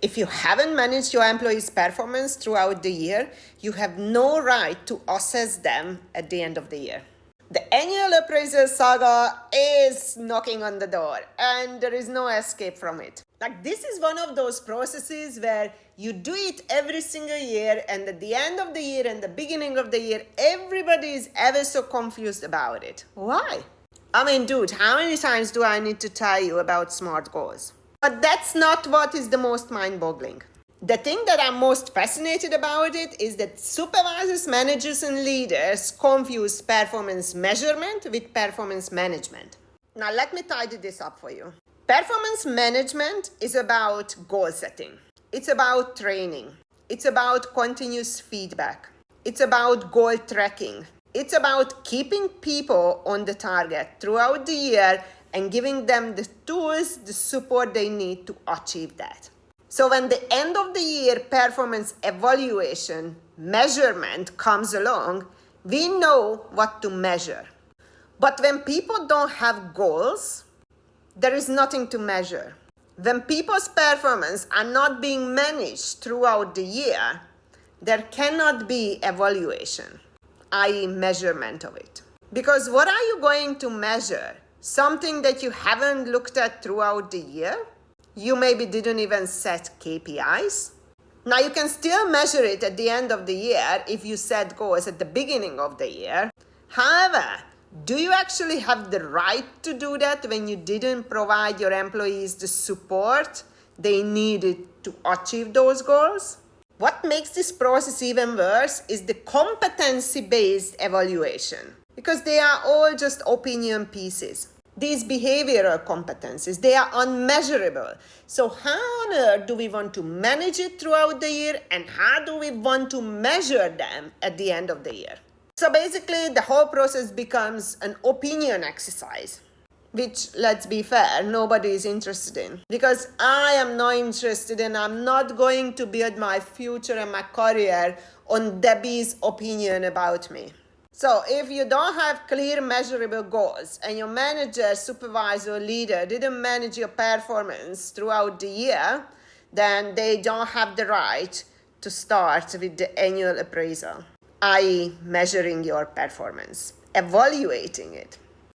If you haven't managed your employees' performance throughout the year, you have no right to assess them at the end of the year. The annual appraisal saga is knocking on the door, and there is no escape from it. Like, this is one of those processes where you do it every single year, and at the end of the year and the beginning of the year, everybody is ever so confused about it. Why? I mean, dude, how many times do I need to tell you about SMART goals? But that's not what is the most mind-boggling. The thing that I'm most fascinated about it is that supervisors, managers, and leaders confuse performance measurement with performance management. Now, let me tidy this up for you. Performance management is about goal setting. It's about training. It's about continuous feedback. It's about goal tracking. It's about keeping people on the target throughout the year and giving them the tools, the support they need to achieve that. So when the end of the year performance evaluation measurement comes along, we know what to measure. But when people don't have goals, there is nothing to measure. When people's performance are not being managed throughout the year, there cannot be evaluation, i.e. measurement of it. Because what are you going to measure? Something that you haven't looked at throughout the year? You maybe didn't even set KPIs. Now, you can still measure it at the end of the year if you set goals at the beginning of the year. However, do you actually have the right to do that when you didn't provide your employees the support they needed to achieve those goals? What makes this process even worse is the competency-based evaluation, because they are all just opinion pieces. These behavioral competencies, they are unmeasurable. So how on earth do we want to manage it throughout the year, and how do we want to measure them at the end of the year? So basically, the whole process becomes an opinion exercise, which, let's be fair, nobody is interested in. Because I am not interested, and I'm not going to build my future and my career on Debbie's opinion about me. So if you don't have clear measurable goals and your manager, supervisor, or leader didn't manage your performance throughout the year, then they don't have the right to start with the annual appraisal, i.e. measuring your performance, evaluating it.